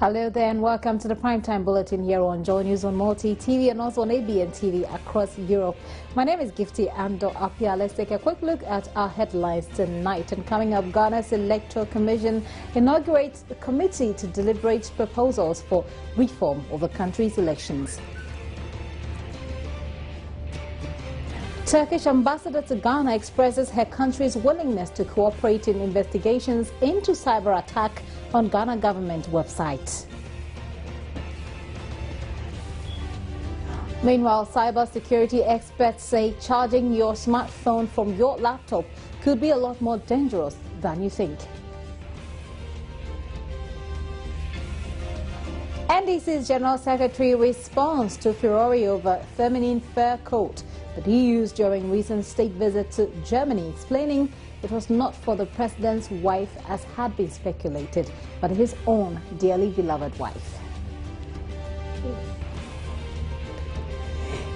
Hello there and welcome to the Primetime Bulletin here on Joy News on Multi TV and also on ABN TV across Europe. My name is Gifty Ando Apia. Let's take a quick look at our headlines tonight. And coming up, Ghana's Electoral Commission inaugurates a committee to deliberate proposals for reform of the country's elections. Turkish Ambassador to Ghana expresses her country's willingness to cooperate in investigations into cyber attack on Ghana government website. Meanwhile, cybersecurity experts say charging your smartphone from your laptop could be a lot more dangerous than you think. NDC's General Secretary responds to furore over feminine fur coat that he used during recent state visit to Germany, explaining it was not for the president's wife as had been speculated, but his own dearly beloved wife.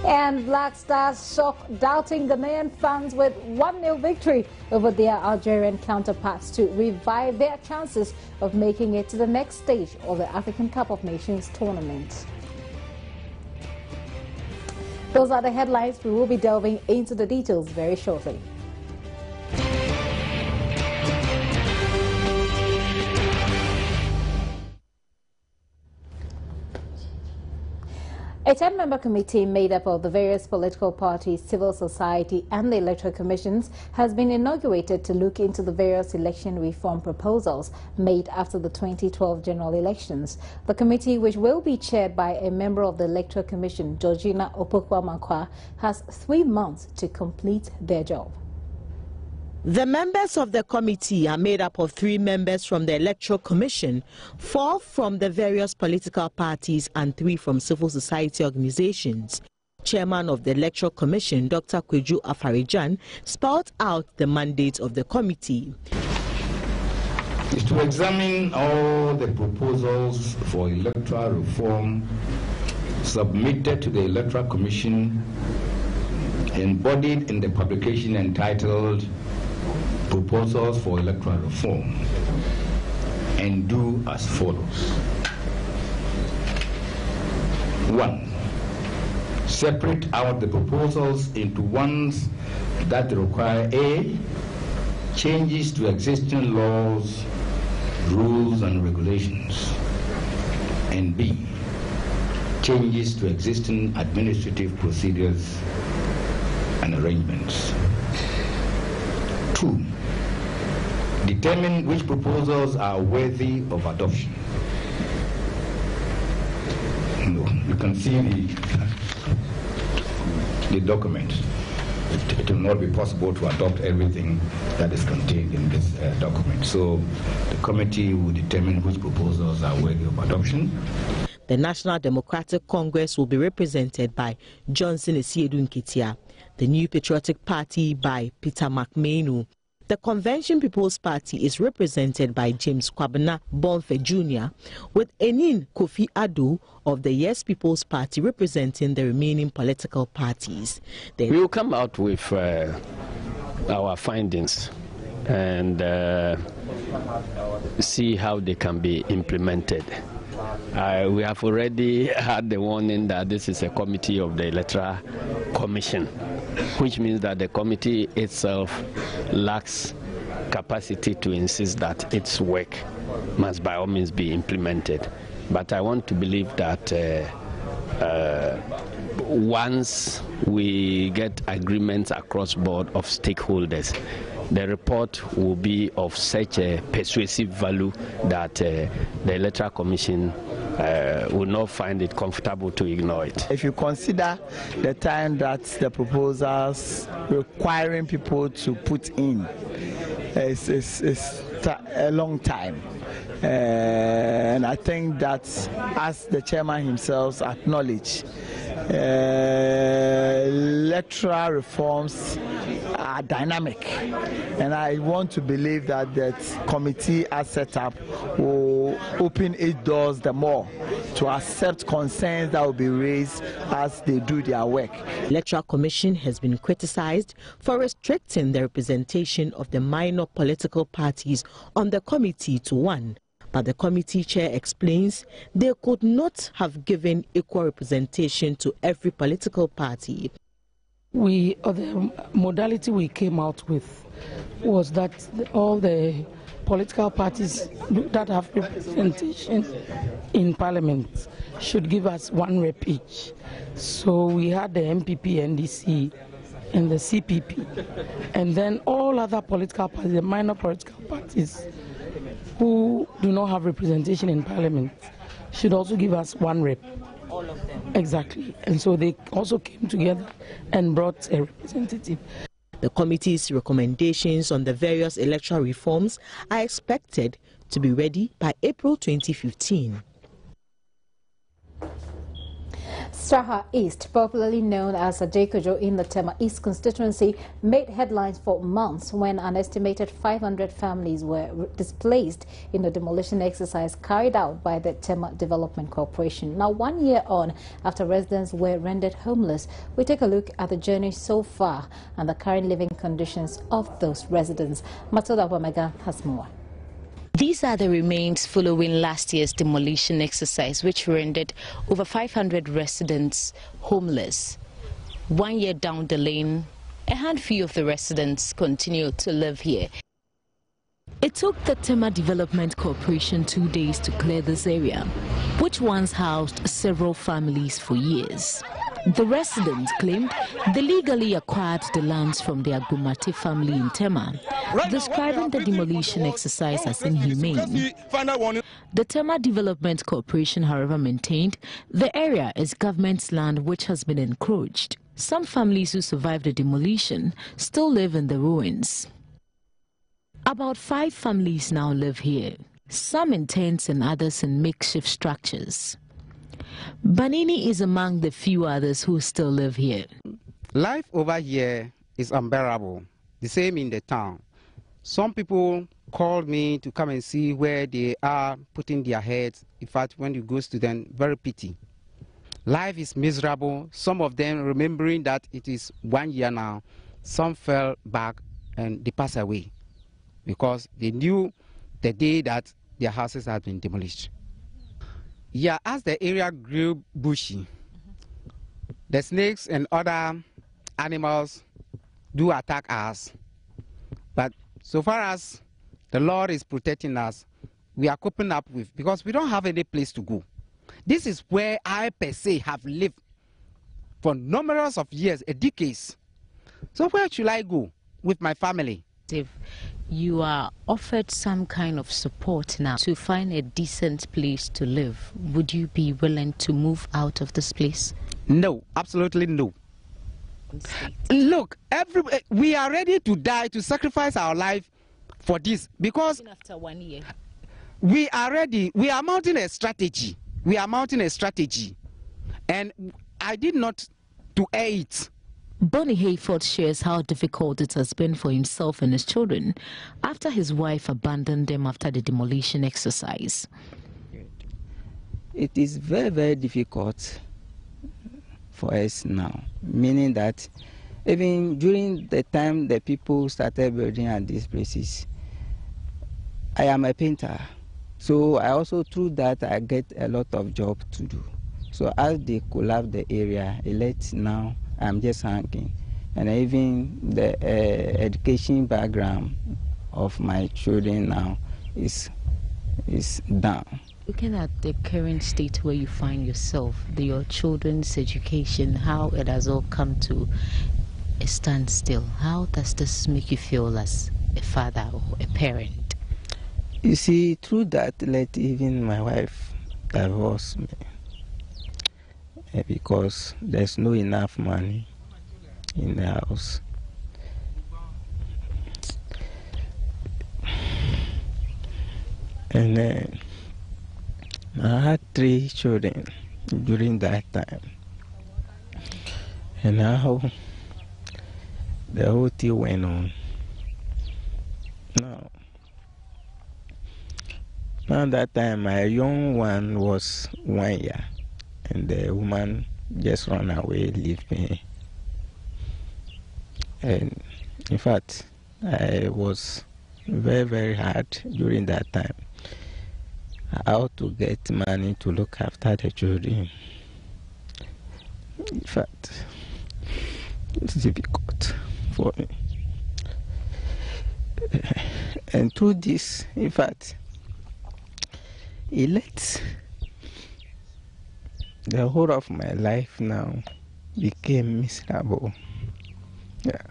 And Black Stars shock doubting Ghanaian fans with 1-0 victory over their Algerian counterparts to revive their chances of making it to the next stage of the African Cup of Nations tournament. Those are the headlines. We will be delving into the details very shortly. A 10-member committee made up of the various political parties, civil society and the electoral commissions has been inaugurated to look into the various election reform proposals made after the 2012 general elections. The committee, which will be chaired by a member of the electoral commission, Georgina Opoku-Amankwah, has 3 months to complete their job. The members of the committee are made up of 3 members from the Electoral Commission, 4 from the various political parties and 3 from civil society organizations. Chairman of the Electoral Commission, Dr. Kweju Afarijan, spelled out the mandate of the committee. Is to examine all the proposals for electoral reform submitted to the Electoral Commission, embodied in the publication entitled Proposals for Electoral Reform, and do as follows. 1. Separate out the proposals into ones that require A. Changes to existing laws, rules and regulations, and B. Changes to existing administrative procedures and arrangements. 2. Determine which proposals are worthy of adoption. No, you can see the document. It will not be possible to adopt everything that is contained in this document. So the committee will determine which proposals are worthy of adoption. The National Democratic Congress will be represented by Johnson Esiedu Nketia, the New Patriotic Party by Peter McMahonu. The Convention People's Party is represented by James Kwabena Bonfe Jr., with Enin Kofi Addo of the Yes People's Party representing the remaining political parties. We will come out with our findings and see how they can be implemented. We have already had the warning that this is a committee of the Electoral Commission, which means that the committee itself lacks capacity to insist that its work must by all means be implemented. But I want to believe that once we get agreements across board of stakeholders, the report will be of such a persuasive value that the Electoral Commission will not find it comfortable to ignore it. If you consider the time that the proposals requiring people to put in is a long time. And I think that, as the chairman himself acknowledged, electoral reforms are dynamic, and I want to believe that that committee as set up will open its doors the more to accept concerns that will be raised as they do their work. Electoral Commission has been criticized for restricting the representation of the minor political parties on the committee to 1. Now, the committee chair explains they could not have given equal representation to every political party. The modality we came out with was that all the political parties that have representation in parliament should give us 1 rep each. So we had the MPP, NDC, and the CPP, and then all other political parties, the minor political parties who do not have representation in parliament, should also give us 1 rep. All of them. Exactly. And so they also came together and brought a representative. The committee's recommendations on the various electoral reforms are expected to be ready by April 2015. Straha East, popularly known as Ajekojo in the Tema East constituency, made headlines for months when an estimated 500 families were displaced in the demolition exercise carried out by the Tema Development Corporation. Now, 1 year on, after residents were rendered homeless, we take a look at the journey so far and the current living conditions of those residents. Matilda Wamega has more. These are the remains following last year's demolition exercise, which rendered over 500 residents homeless. 1 year down the lane, a handful of the residents continue to live here. It took the Tema Development Corporation 2 days to clear this area, which once housed several families for years. The residents claimed they legally acquired the lands from the Agumate family in Tema, describing the demolition exercise as inhumane. The Tema Development Corporation, however, maintained the area is government's land which has been encroached. Some families who survived the demolition still live in the ruins. About 5 families now live here, some in tents and others in makeshift structures. Banini is among the few others who still live here. Life over here is unbearable. The same in the town. Some people call me to come and see where they are putting their heads. In fact, when you go to them, very pity. Life is miserable. Some of them remembering that it is 1 year now. Some fell back and they passed away because they knew the day that their houses had been demolished. Yeah, as the area grew bushy, the snakes and other animals do attack us. But so far as the Lord is protecting us, we are coping up with, because we don't have any place to go. This is where I per se have lived for numerous of years, decades. So where should I go with my family? If you are offered some kind of support now to find a decent place to live, would you be willing to move out of this place? No, absolutely no. Look, we are ready to die, to sacrifice our life for this, because even after 1 year, we are ready. We are mounting a strategy. And I did not to air it. Bonnie Hayford shares how difficult it has been for himself and his children after his wife abandoned them after the demolition exercise. It is very, very difficult for us now, meaning that even during the time the people started building at these places, I am a painter. So I also, through that, I get a lot of job to do. So as they collapse the area, now I'm just hanging. And even the education background of my children now is down. Looking at the current state where you find yourself, your children's education, how it has all come to a standstill, how does this make you feel as a father or a parent? You see, through that, let even my wife divorce me. Because there's no enough money in the house. And I had 3 children during that time. And now the whole thing went on. Now that time my young one was 1 year. And the woman just ran away, leave me. And in fact, I was very, very hard during that time. how to get money to look after the children. In fact, it's difficult for me. And through this, in fact, it lets the whole of my life now became miserable. Yeah.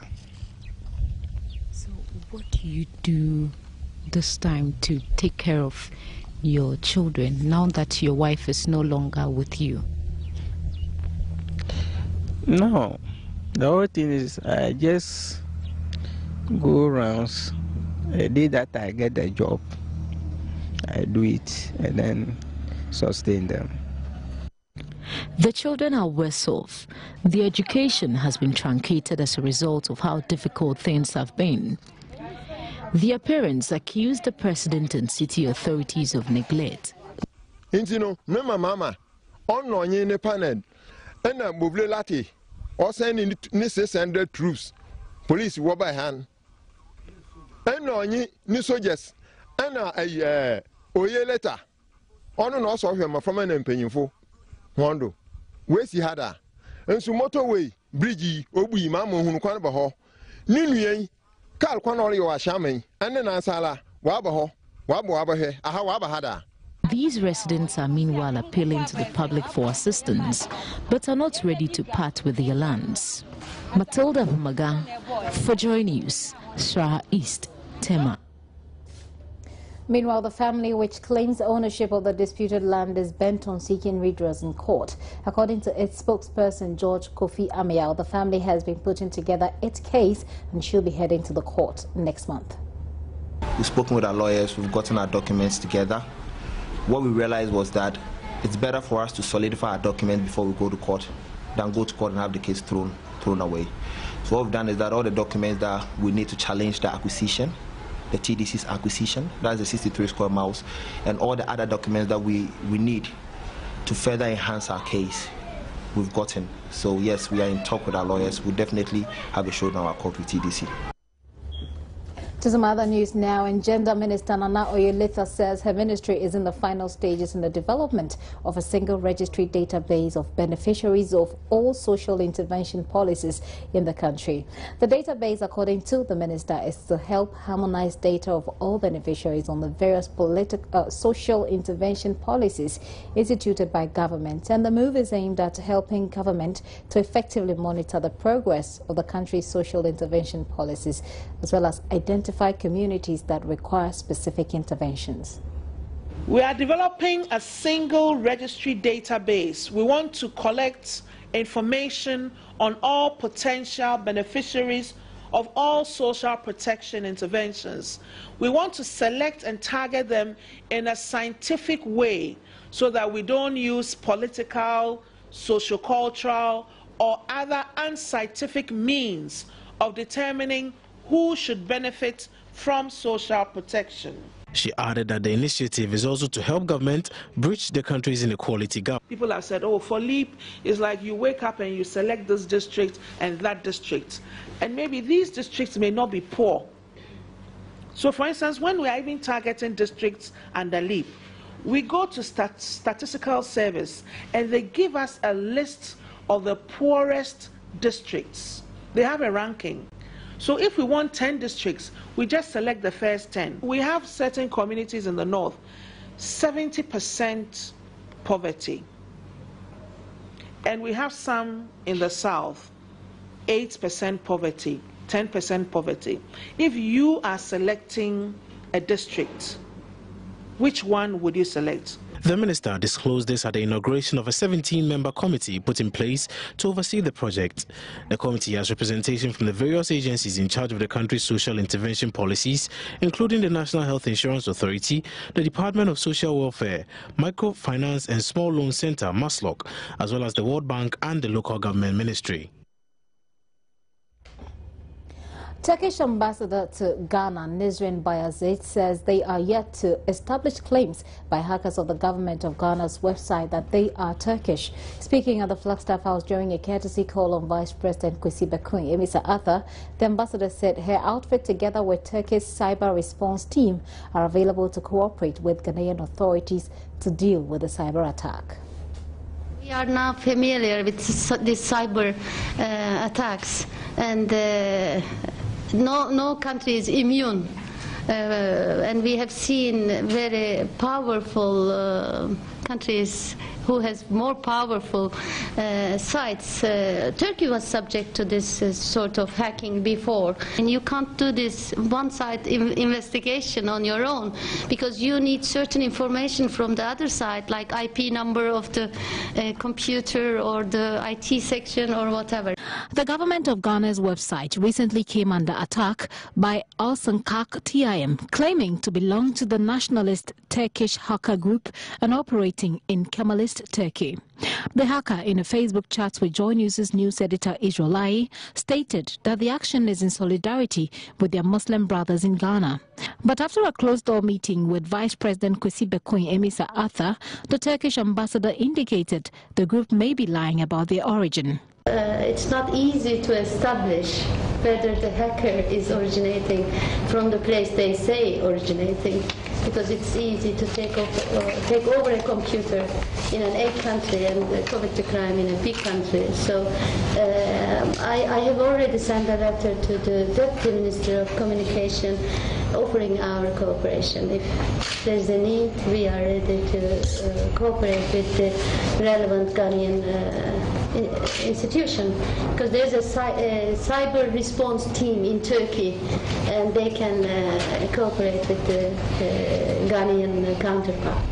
So what do you do this time to take care of your children now that your wife is no longer with you? No, the whole thing is I just go around. The day that I get the job, I do it and then sustain them. The children are worse off. Their education has been truncated as a result of how difficult things have been. Their parents accuse the president and city authorities of neglect. Mama, on the panel, and a mobile lati, or sending 600 troops, police were by hand. And on ni soldiers, and a oye letter. On and also him from an empenyfo. Wando, where's he had a? And so motorway, bridge, obi, mamma, who can't be ho. Ninu, Carl Connery or Shaman, and then Ansala, Wabaho, Wabahe, aha Wabahada. These residents are meanwhile appealing to the public for assistance, but are not ready to part with their lands. Matilda Vumaga, for Joy News, Sraha East, Tema. Meanwhile, the family which claims ownership of the disputed land is bent on seeking redress in court. According to its spokesperson, George Kofi Amiao, the family has been putting together its case and should be heading to the court next month. We've spoken with our lawyers, we've gotten our documents together. What we realized was that it's better for us to solidify our document before we go to court than go to court and have the case thrown away. So what we've done is that all the documents that we need to challenge the acquisition, the TDC's acquisition, that's the 63 square miles, and all the other documents that we need to further enhance our case, we've gotten. So yes, we are in talk with our lawyers. We'll definitely have a showdown at court with TDC. To some other news now, and Gender Minister Nana Oyelitha says her ministry is in the final stages in the development of a single registry database of beneficiaries of all social intervention policies in the country. The database, according to the minister, is to help harmonize data of all beneficiaries on the various social intervention policies instituted by government. And the move is aimed at helping government to effectively monitor the progress of the country's social intervention policies, as well as identify communities that require specific interventions. We are developing a single registry database. We want to collect information on all potential beneficiaries of all social protection interventions. We want to select and target them in a scientific way so that we don't use political, sociocultural, or other unscientific means of determining who should benefit from social protection. She added that the initiative is also to help government bridge the country's inequality gap. People have said, oh, for LEAP, it's like you wake up and you select this district and that district. And maybe these districts may not be poor. So, for instance, when we are even targeting districts under LEAP, we go to Statistical Service and they give us a list of the poorest districts. They have a ranking. So if we want 10 districts, we just select the first 10. We have certain communities in the north, 70% poverty. And we have some in the south, 8% poverty, 10% poverty. If you are selecting a district, which one would you select? The minister disclosed this at the inauguration of a 17-member committee put in place to oversee the project. The committee has representation from the various agencies in charge of the country's social intervention policies, including the National Health Insurance Authority, the Department of Social Welfare, Microfinance and Small Loan Center, MASLOC, as well as the World Bank and the local government ministry. Turkish Ambassador to Ghana, Barima Osei Asare, says they are yet to establish claims by hackers of the government of Ghana's website that they are Turkish. Speaking at the Flagstaff House during a courtesy call on Vice President Kwesi Emiza Arthur, the ambassador said her outfit together with Turkey's cyber response team are available to cooperate with Ghanaian authorities to deal with the cyber attack. We are now familiar with these cyber attacks, and no country is immune. And we have seen very powerful countries who has more powerful sites. Turkey was subject to this sort of hacking before. And you can't do this one-side investigation on your own, because you need certain information from the other side, like IP number of the computer or the IT section or whatever. The government of Ghana's website recently came under attack by Al-Sankak TIM, claiming to belong to the nationalist Turkish hacker group and operating in Kemalist Turkey. The hacker, in a Facebook chat with Joy News' news editor Israelai, stated that the action is in solidarity with their Muslim brothers in Ghana. But after a closed-door meeting with Vice President Kwesi Emiza Arthur, the Turkish ambassador indicated the group may be lying about their origin. It's not easy to establish whether the hacker is originating from the place they say originating, because it's easy to take over a computer in an A country and commit the crime in a B country. So I have already sent a letter to the Deputy Minister of Communication offering our cooperation. If there's a need, we are ready to cooperate with the relevant Ghanaian institution, because there's a cyber response team in Turkey, and they can cooperate with the Ghanaian counterpart.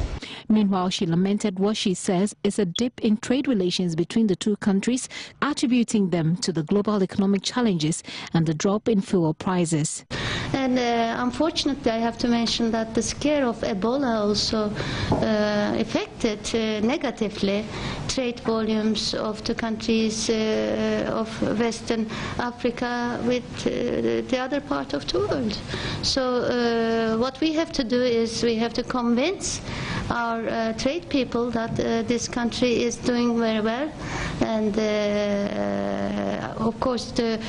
Meanwhile, she lamented what she says is a dip in trade relations between the two countries, attributing them to the global economic challenges and the drop in fuel prices. And unfortunately, I have to mention that the scare of Ebola also affected negatively trade volumes of the countries of Western Africa with the other part of the world. So what we have to do is we have to convince our trade people that this country is doing very well, and of course the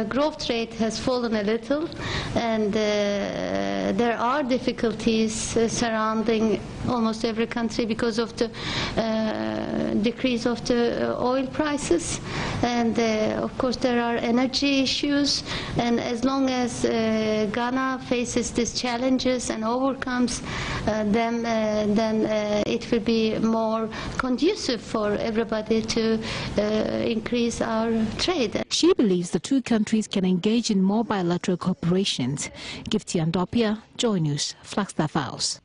growth rate has fallen a little, and there are difficulties surrounding almost every country because of the decrease of the oil prices, and of course there are energy issues, and as long as Ghana faces these challenges and overcomes them, then it will be more conducive for everybody to increase our trade. She believes the two countries can engage in more bilateral cooperation. Gifty Andopia, Joy News, Flagstaff House.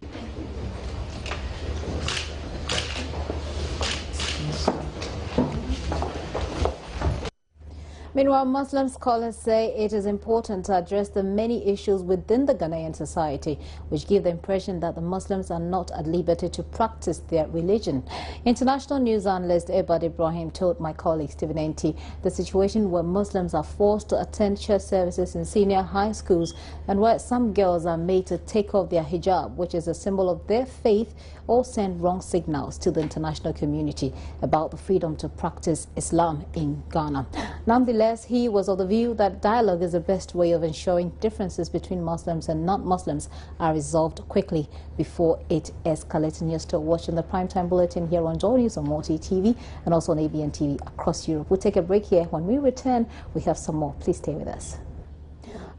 Meanwhile, Muslim scholars say it is important to address the many issues within the Ghanaian society which give the impression that the Muslims are not at liberty to practice their religion. International news analyst Ebad Ibrahim told my colleague Stephen Enti the situation where Muslims are forced to attend church services in senior high schools and where some girls are made to take off their hijab, which is a symbol of their faith, all send wrong signals to the international community about the freedom to practice Islam in Ghana. Nonetheless, he was of the view that dialogue is the best way of ensuring differences between Muslims and non-Muslims are resolved quickly before it escalates. You're still watching the Primetime Bulletin here on Joy News on Multi TV and also on ABN TV across Europe. We'll take a break here. When we return, we have some more. Please stay with us.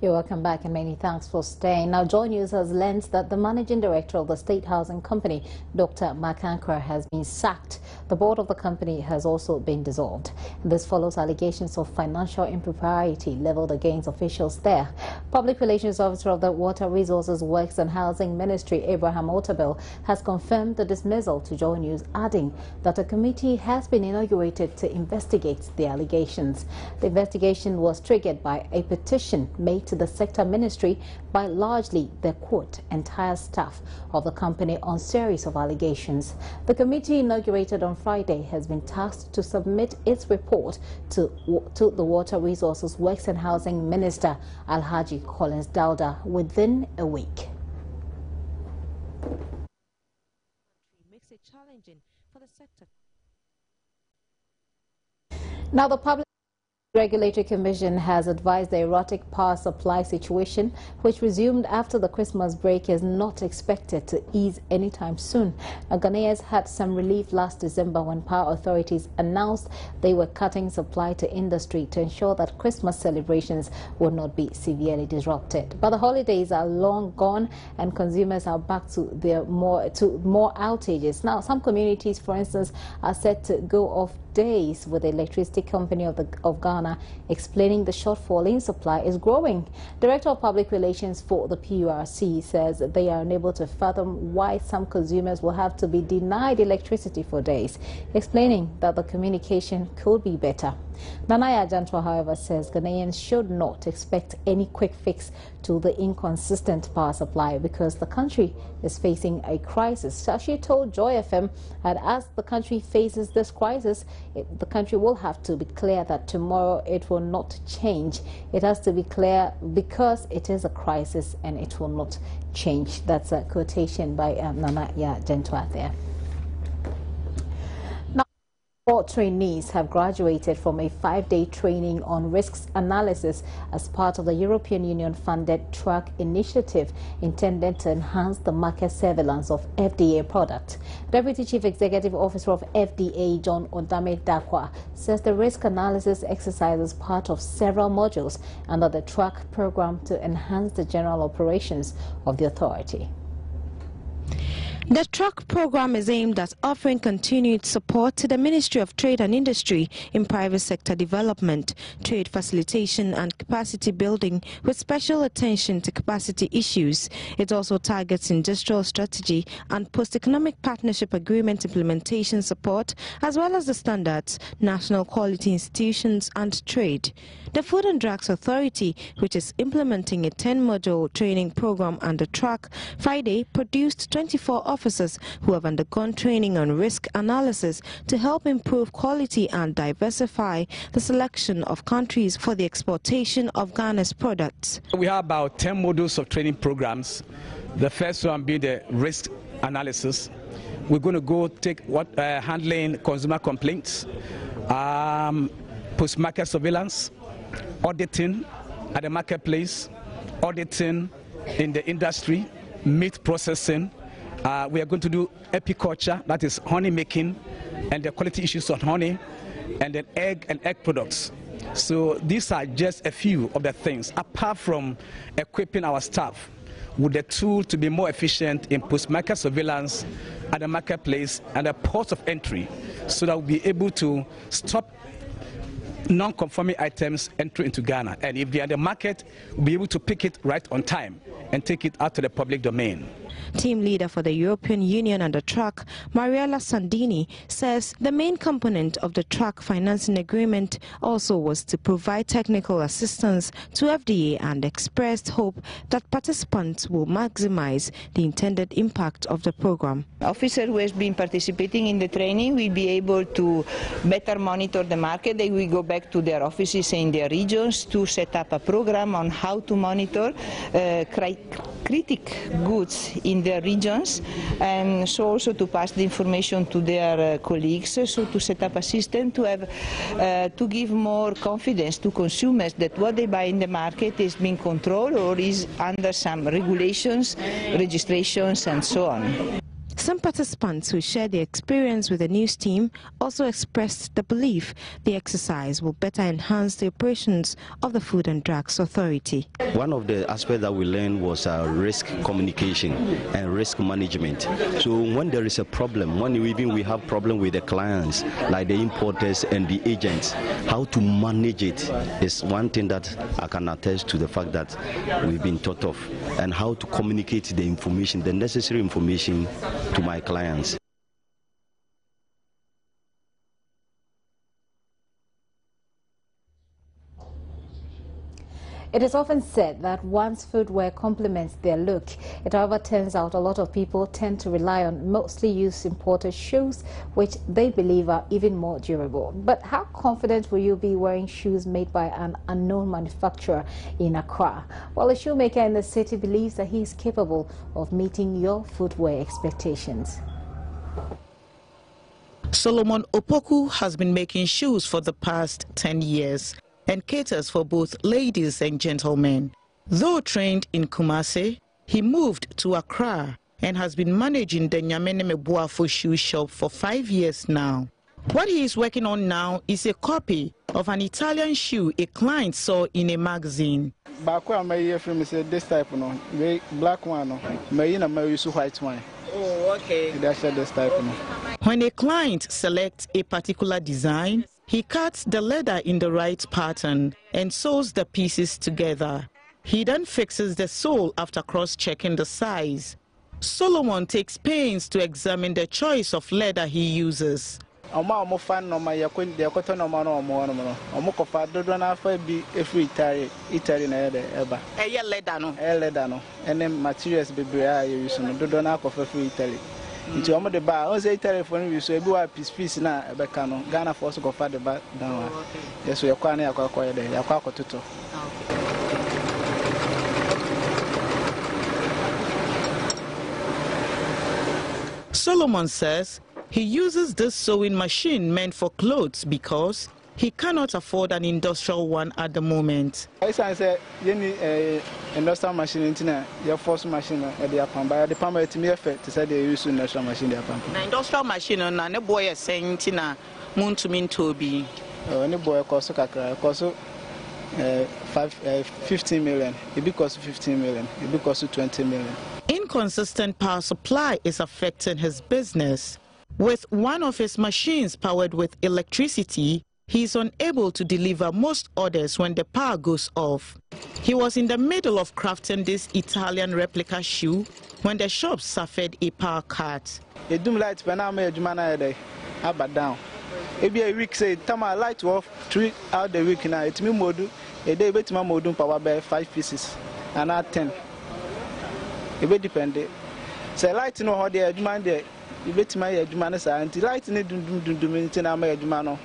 You're welcome back and many thanks for staying. Now, Joy News has learned that the managing director of the State Housing Company, Dr. Makankra, has been sacked. The board of the company has also been dissolved. This follows allegations of financial impropriety leveled against officials there. Public Relations Officer of the Water Resources, Works and Housing Ministry, Abraham Otabel, has confirmed the dismissal to Joy News, adding that a committee has been inaugurated to investigate the allegations. The investigation was triggered by a petition made to the sector ministry by largely the entire staff of the company on series of allegations. The committee inaugurated on Friday has been tasked to submit its report to the Water Resources, Works and Housing Minister Alhaji Collins Dauda within a week. Makes it challenging for the sector. Now, the Public Regulatory Commission has advised the erratic power supply situation, which resumed after the Christmas break, is not expected to ease anytime soon. Ghanaians had some relief last December when power authorities announced they were cutting supply to industry to ensure that Christmas celebrations would not be severely disrupted. But the holidays are long gone and consumers are back to more outages. Now, some communities, for instance, are set to go off days with the Electricity Company of Ghana, explaining the shortfall in supply is growing. Director of Public Relations for the PURC says they are unable to fathom why some consumers will have to be denied electricity for days, explaining that the communication could be better. Nanaya Jantwa, however, says Ghanaians should not expect any quick fix to the inconsistent power supply because the country is facing a crisis. So she told Joy FM that as the country faces this crisis, the country will have to be clear that tomorrow it will not change. It has to be clear because it is a crisis and it will not change. That's a quotation by Nanaya Jantwa there. 4 trainees have graduated from a 5-day training on risks analysis as part of the European Union-funded TRACK initiative intended to enhance the market surveillance of FDA products. Deputy Chief Executive Officer of FDA, John Odame Dakwa, says the risk analysis exercise is part of several modules under the TRACK program to enhance the general operations of the authority. The TRACK program is aimed at offering continued support to the Ministry of Trade and Industry in private sector development, trade facilitation and capacity building with special attention to capacity issues. It also targets industrial strategy and post-economic partnership agreement implementation support, as well as the standards, national quality institutions and trade. The Food and Drugs Authority, which is implementing a 10-module training program under TRACK, Friday produced 24 officers who have undergone training on risk analysis to help improve quality and diversify the selection of countries for the exportation of Ghana's products. We have about 10 modules of training programs. The first one being the risk analysis. We're going to go take handling consumer complaints, post-market surveillance, auditing at the marketplace, auditing in the industry, meat processing. We are going to do apiculture, that is honey making, and the quality issues on honey, and then egg and egg products. So these are just a few of the things, apart from equipping our staff with the tool to be more efficient in post-market surveillance at the marketplace and the ports of entry, so that we'll be able to stop non-conforming items entering into Ghana. And if they are in the market, we'll be able to pick it right on time and take it out to the public domain. Team leader for the European Union under TRACK, Mariella Sandini, says the main component of the TRACK financing agreement also was to provide technical assistance to FDA and expressed hope that participants will maximize the intended impact of the program. Officers who have been participating in the training will be able to better monitor the market. They will go back to their offices in their regions to set up a program on how to monitor critic goods in their regions, and so also to pass the information to their colleagues, so to set up a system to have to give more confidence to consumers that what they buy in the market is being controlled or is under some regulations, registrations and so on. Some participants who shared their experience with the news team also expressed the belief the exercise will better enhance the operations of the Food and Drugs Authority. One of the aspects that we learned was risk communication and risk management. So when there is a problem, when we have problem with the clients, like the importers and the agents, how to manage it is one thing that I can attest to the fact that we've been taught of, and how to communicate the information, the necessary information to my clients. It is often said that one's footwear complements their look. It, however, turns out a lot of people tend to rely on mostly used imported shoes, which they believe are even more durable. But how confident will you be wearing shoes made by an unknown manufacturer in Accra? Well, a shoemaker in the city believes that he is capable of meeting your footwear expectations. Solomon Opoku has been making shoes for the past 10 years and caters for both ladies and gentlemen. Though trained in Kumasi, he moved to Accra and has been managing the Nyamene Mebuafo shoe shop for 5 years now. What he is working on now is a copy of an Italian shoe a client saw in a magazine. This type, no, black one, no, white one. Oh, okay. This type, no. When a client selects a particular design, he cuts the leather in the right pattern and sews the pieces together. He then fixes the sole after cross-checking the size. Solomon takes pains to examine the choice of leather he uses. Into the bar, I say telephone, so a piece now, a becano, Ghana for us to go far the back down. Yes, we are quite near Aqua. Solomon says he uses this sewing machine meant for clothes because he cannot afford an industrial one at the moment. I say, you need an industrial machine, your force machine at the upper by the palm to me effect to say they use industrial machine. The industrial machine and a boy is saying Tina moon to mean to be. Any boy cost 15 million. It costs 15 million. It costs 20 million. Inconsistent power supply is affecting his business. With one of his machines powered with electricity, he is unable to deliver most orders when the power goes off. He was in the middle of crafting this Italian replica shoe when the shop suffered a power cut. A doom light when I made Jumana day, up down. Maybe a week say, Tama light off 3 out the week now. It's me modu, a day bet my modum power by 5 pieces, and not 10. It will depend. Say light no how they demand there. You bet my Jumanas and light need to do maintain our Jumano.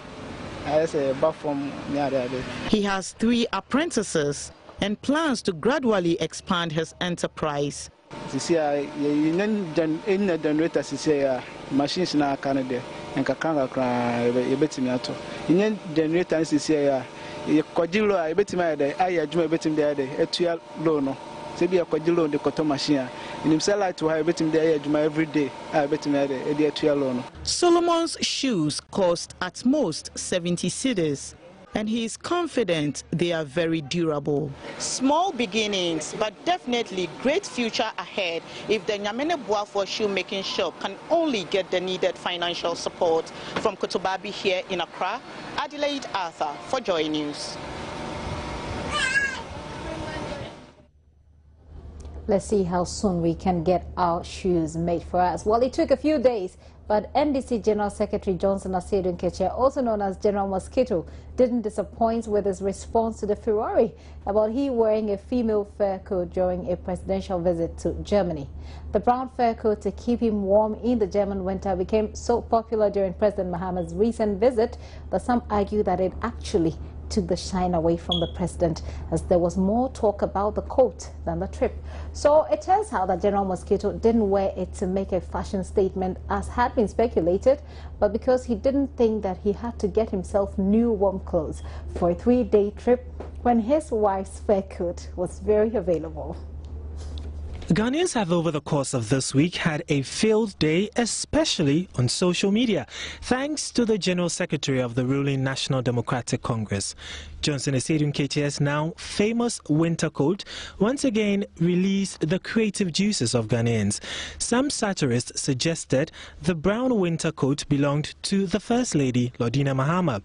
He has 3 apprentices and plans to gradually expand his enterprise. Machines now Canada and Kakanga cry, a bit me at all. In generators is here, a quadrillo, I bet my day, I bet him there, a 2 loan. Say a quadrillo, the cotton machine. In himself, like to have bet him there every day, I bet him there, a dear 2 loan. Solomon's shoes cost at most 70 cedis, and he is confident they are very durable. Small beginnings, but definitely great future ahead if the Nyamene Buafo shoemaking shop can only get the needed financial support. From Kotobabi here in Accra, Adelaide Arthur for Joy News. Let's see how soon we can get our shoes made for us. Well, it took a few days, but NDC General Secretary Johnson Asiedu Nketia, also known as General Mosquito, didn't disappoint with his response to the furore about he wearing a female fur coat during a presidential visit to Germany. The brown fur coat to keep him warm in the German winter became so popular during President Mahama's recent visit that some argue that it actually took the shine away from the president, as there was more talk about the coat than the trip. So it turns out that General Mosquito didn't wear it to make a fashion statement as had been speculated, but because he didn't think that he had to get himself new warm clothes for a 3-day trip when his wife's fur coat was very available. Ghanaians have over the course of this week had a field day, especially on social media, thanks to the General Secretary of the ruling National Democratic Congress. Johnson Asiedu Nketia's now famous winter coat once again released the creative juices of Ghanaians. Some satirists suggested the brown winter coat belonged to the First Lady, Lordina Mahama,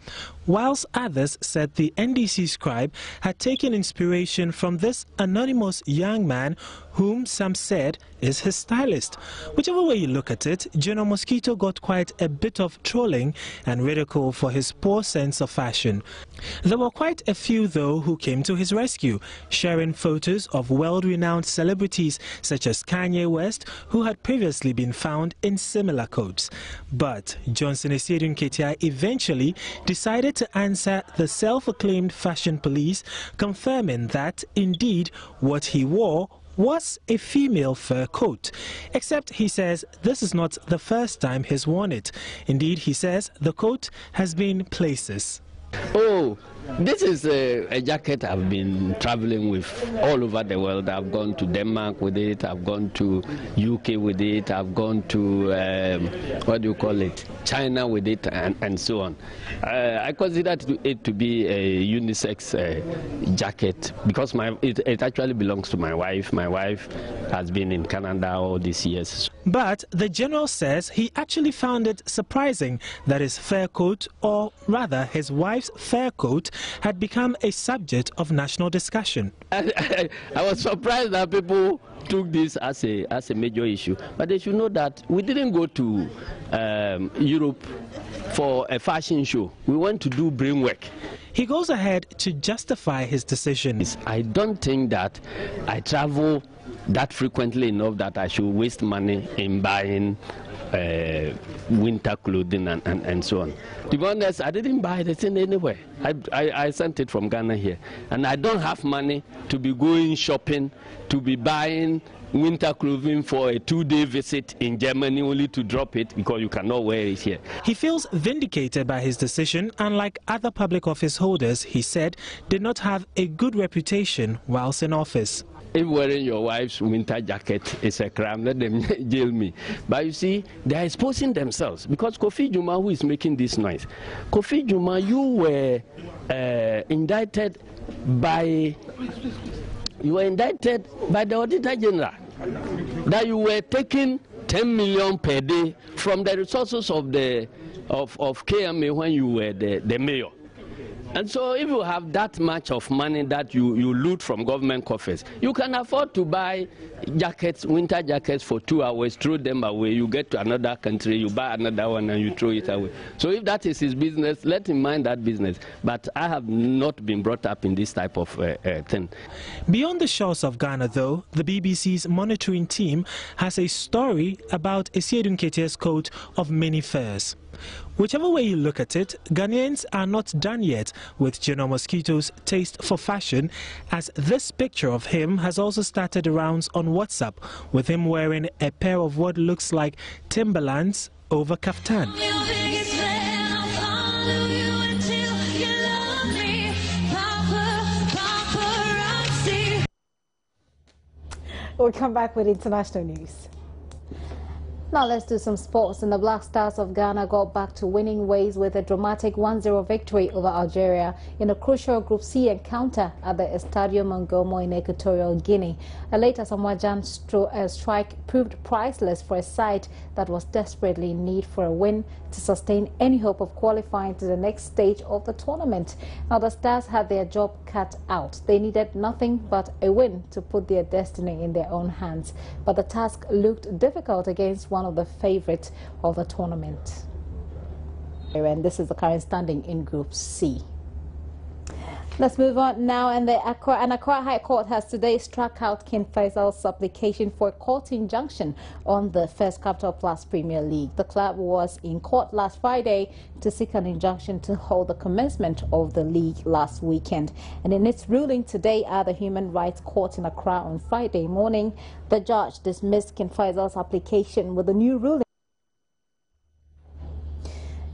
whilst others said the NDC scribe had taken inspiration from this anonymous young man whom some said is his stylist. Whichever way you look at it, General Mosquito got quite a bit of trolling and ridicule for his poor sense of fashion. There were quite a few, though, who came to his rescue, sharing photos of world-renowned celebrities such as Kanye West, who had previously been found in similar coats. But Johnson Esiedu Nketia eventually decided to answer the self-acclaimed fashion police, confirming that, indeed, what he wore was a female fur coat. Except, he says, this is not the first time he's worn it. Indeed, he says the coat has been places. Oh, this is a jacket I've been traveling with all over the world. I've gone to Denmark with it, I've gone to UK with it, I've gone to, what do you call it, China with it, and so on. I consider it to be a unisex jacket because it actually belongs to my wife. My wife has been in Canada all these years. But the general says he actually found it surprising that his fur coat, or rather his wife's fur coat, had become a subject of national discussion. I was surprised that people took this as a major issue, but they should know that we didn't go to Europe for a fashion show. We went to do brain work. He goes ahead to justify his decision. I don't think that I travel that frequently enough that I should waste money in buying winter clothing and so on. To be honest, I didn't buy the thing anywhere. I sent it from Ghana here. And I don't have money to be going shopping, to be buying winter clothing for a 2-day visit in Germany only to drop it because you cannot wear it here. He feels vindicated by his decision, and like other public office holders, he said, did not have a good reputation whilst in office. If wearing your wife's winter jacket is a crime, let them jail me. But you see, they are exposing themselves because Kofi Juma, who is making this noise, Kofi Juma, you were indicted by the Auditor General that you were taking 10 million per day from the resources of KMA when you were the mayor. And so if you have that much of money that you loot from government coffers, you can afford to buy jackets, winter jackets for 2 hours, throw them away, you get to another country, you buy another one and you throw it away. So if that is his business, let him mind that business. But I have not been brought up in this type of thing. Beyond the shores of Ghana, though, the BBC's monitoring team has a story about Esiedu Nketia's coat of many furs. Whichever way you look at it, Ghanaians are not done yet with General Mosquito's taste for fashion, as this picture of him has also started the rounds on WhatsApp, with him wearing a pair of what looks like Timberlands over kaftan. We'll come back with international news. Now let's do some sports. And the Black Stars of Ghana got back to winning ways with a dramatic 1-0 victory over Algeria in a crucial Group C encounter at the Estadio Mongomo in Equatorial Guinea. A later Samoa Jan strike proved priceless for a side that was desperately in need for a win to sustain any hope of qualifying to the next stage of the tournament. Now the Stars had their job cut out. They needed nothing but a win to put their destiny in their own hands. But the task looked difficult against one of the favorites of the tournament. And this is the current standing in Group C. Let's move on now, and the Accra High Court has today struck out King Faisal's application for a court injunction on the First Capital Plus Premier League. The club was in court last Friday to seek an injunction to hold the commencement of the league last weekend. And in its ruling today at the Human Rights Court in Accra on Friday morning, the judge dismissed King Faisal's application with a new ruling.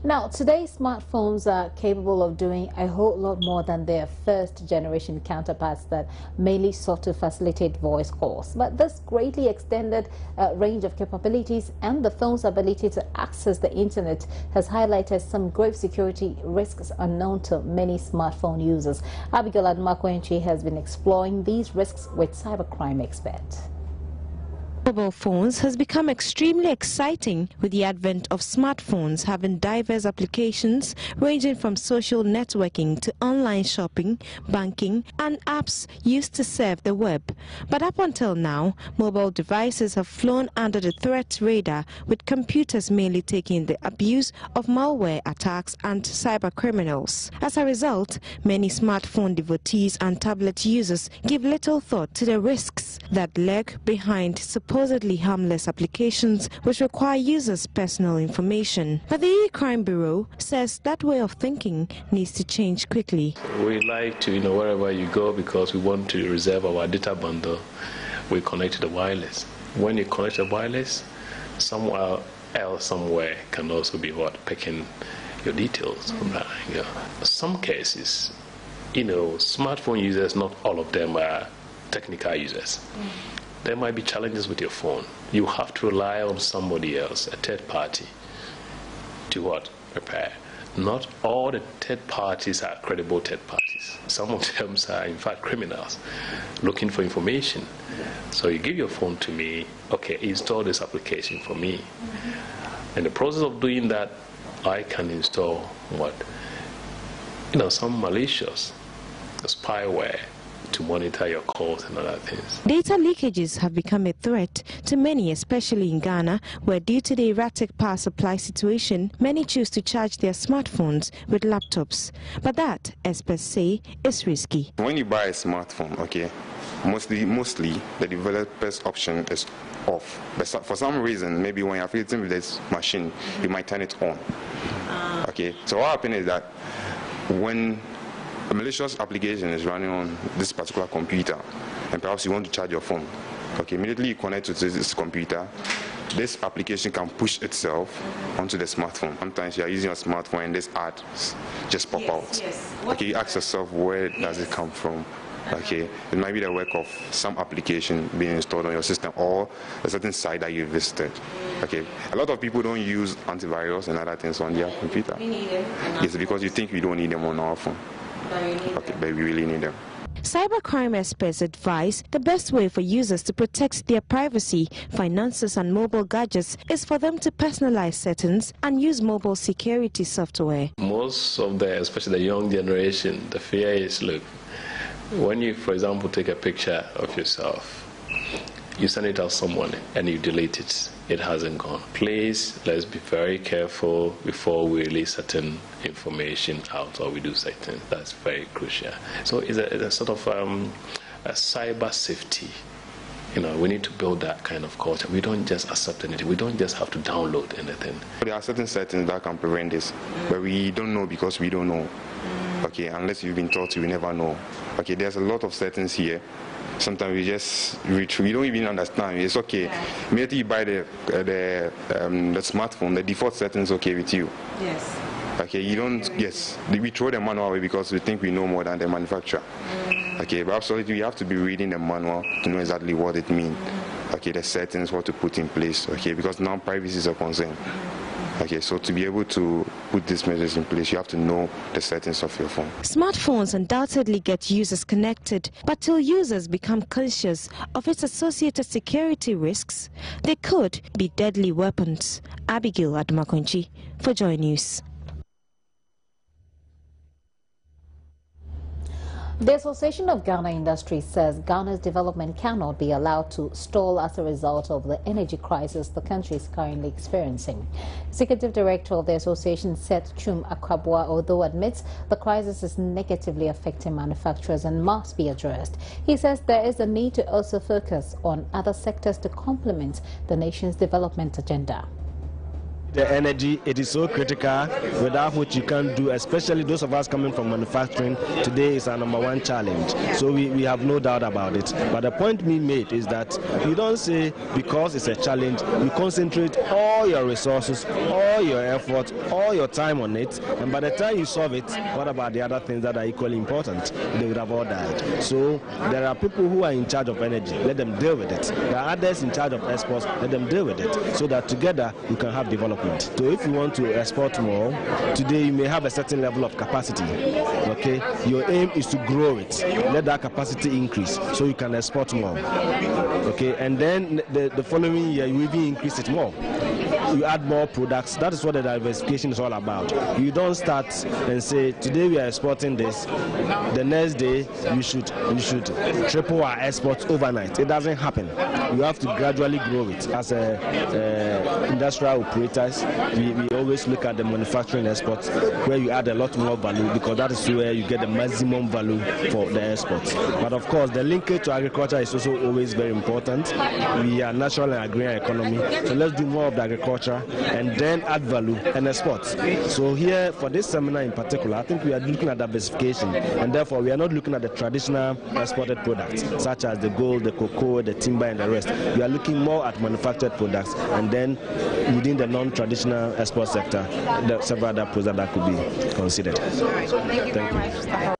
Now, today's smartphones are capable of doing a whole lot more than their first-generation counterparts that mainly sought to facilitate voice calls. But this greatly extended range of capabilities and the phone's ability to access the internet has highlighted some grave security risks unknown to many smartphone users. Abigail Admakwenchi has been exploring these risks with cybercrime experts. Mobile phones has become extremely exciting with the advent of smartphones having diverse applications ranging from social networking to online shopping, banking and apps used to surf the web. But up until now, mobile devices have flown under the threat radar, with computers mainly taking the abuse of malware attacks and cyber criminals. As a result, many smartphone devotees and tablet users give little thought to the risks that lurk behind supposedly harmless applications which require users' personal information. But the E-Crime Bureau says that way of thinking needs to change quickly. We like to, wherever you go, because we want to reserve our data bundle, we connect to the wireless. When you connect to the wireless, somewhere else, somewhere can also be picking your details from that. Some cases, smartphone users, not all of them are technical users. There might be challenges with your phone. You have to rely on somebody else, a third party, to repair. Not all the third parties are credible third parties. Some of them are, in fact, criminals looking for information. So you give your phone to me, okay, install this application for me. In the process of doing that, I can install some malicious spyware to monitor your calls and other things. Data leakages have become a threat to many, especially in Ghana, where due to the erratic power supply situation, many choose to charge their smartphones with laptops. But that, experts say, is risky. When you buy a smartphone, mostly the developer's option is off. But for some reason, maybe when you're affiliating with this machine, you might turn it on. So what happens is that when a malicious application is running on this particular computer, and perhaps you want to charge your phone. Immediately you connect to this computer, this application can push itself onto the smartphone. Sometimes you are using your smartphone and this ad just pop out. You ask yourself, where does it come from? It might be the work of some application being installed on your system or a certain site that you visited. A lot of people don't use antivirus and other things on their computer. It's because you think we don't need them on our phone. But we really need them. Cybercrime experts advise the best way for users to protect their privacy, finances and mobile gadgets is for them to personalize settings and use mobile security software. Most of especially the young generation, the fear is, look, when you, for example, take a picture of yourself, you send it out to someone and you delete it, it hasn't gone. Please, let's be very careful before we release certain information out or we do certain. That's very crucial. So it's a sort of a cyber safety. We need to build that kind of culture. We don't just accept anything. We don't just have to download anything. There are certain settings that can prevent this, but we don't know because we don't know. Unless you've been taught, you will never know. There's a lot of settings here. Sometimes we don't even understand. It's okay. Immediately you buy the smartphone, the default settings okay with you. Yes. You don't. Yes, we throw the manual away because we think we know more than the manufacturer. But absolutely, you have to be reading the manual to know exactly what it means. The settings, what to put in place. Because now privacy is a concern. So to be able to put these measures in place, you have to know the settings of your phone. Smartphones undoubtedly get users connected, but till users become conscious of its associated security risks, they could be deadly weapons. Abigail Adumakonchi for Joy News. The Association of Ghana Industries says Ghana's development cannot be allowed to stall as a result of the energy crisis the country is currently experiencing. Executive Director of the association, Seth Chum Akwabua, although admits the crisis is negatively affecting manufacturers and must be addressed, he says there is a need to also focus on other sectors to complement the nation's development agenda. The energy, it is so critical, without which you can't do, especially those of us coming from manufacturing. Today is our #1 challenge, so we have no doubt about it. But the point being made is that you don't say because it's a challenge, you concentrate all your resources, all your effort, all your time on it, and by the time you solve it, what about the other things that are equally important? They would have all died. So there are people who are in charge of energy, let them deal with it. There are others in charge of exports, let them deal with it, so that together we can have development. with. So if you want to export more, today you may have a certain level of capacity. Okay, your aim is to grow it, let that capacity increase so you can export more. Okay, and then the following year you even increase it more. You add more products. That is what the diversification is all about. You don't start and say today we are exporting this, the next day you should triple our exports overnight. It doesn't happen. You have to gradually grow it. As industrial operators, we always look at the manufacturing exports where you add a lot more value, because that is where you get the maximum value for the exports. But of course, the linkage to agriculture is also always very important. We are natural and agrarian economy, so let's do more of the agriculture and then add value and export. So here, for this seminar in particular, I think we are looking at diversification, and therefore we are not looking at the traditional exported products, such as the gold, the cocoa, the timber, and the rest. We are looking more at manufactured products, and then within the non-traditional export sector, there are several other products that could be considered. Thank you.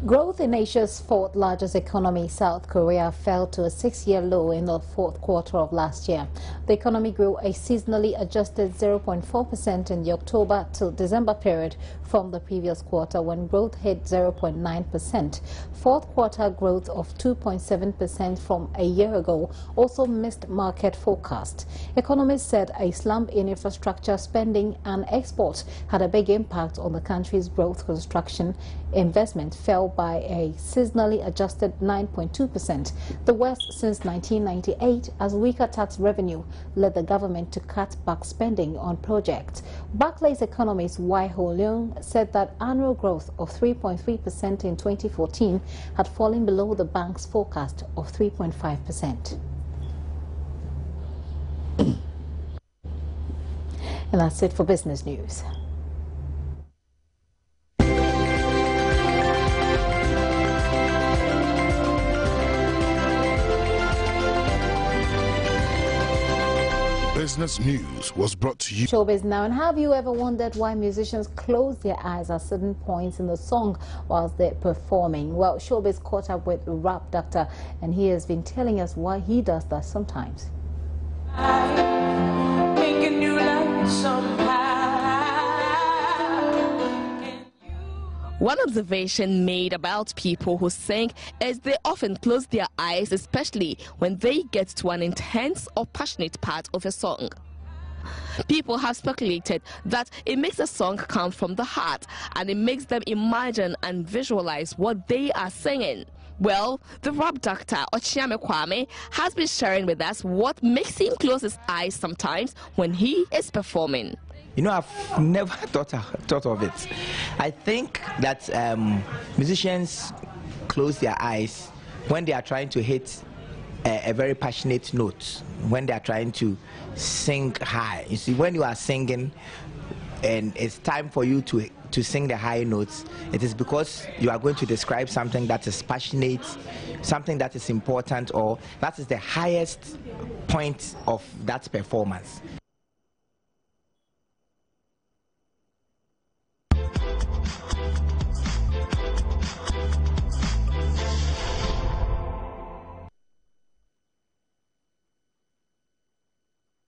Growth in Asia's fourth largest economy, South Korea, fell to a 6-year low in the fourth quarter of last year. The economy grew a seasonally adjusted 0.4% in the October to December period from the previous quarter, when growth hit 0.9%. Fourth quarter growth of 2.7% from a year ago also missed market forecast. Economists said a slump in infrastructure spending and exports had a big impact on the country's growth. Construction investment fell by a seasonally adjusted 9.2%, the worst since 1998, as weaker tax revenue led the government to cut back spending on projects. Barclays economist Wai Ho Leung said that annual growth of 3.3% in 2014 had fallen below the bank's forecast of 3.5%. And that's it for business news. Business News was brought to you. Showbiz now. And have you ever wondered why musicians close their eyes at certain points in the song whilst they're performing? Well, Showbiz caught up with Rap Doctor, and he has been telling us why he does that sometimes. One observation made about people who sing is they often close their eyes, especially when they get to an intense or passionate part of a song. People have speculated that it makes a song come from the heart, and it makes them imagine and visualize what they are singing. Well, the Rap Doctor, Ochiame Kwame, has been sharing with us what makes him close his eyes sometimes when he is performing. You know, I've never thought of it. I think that musicians close their eyes when they are trying to hit a very passionate note, when they are trying to sing high. You see, when you are singing and it's time for you to sing the high notes, it is because you are going to describe something that is passionate, something that is important, or that is the highest point of that performance.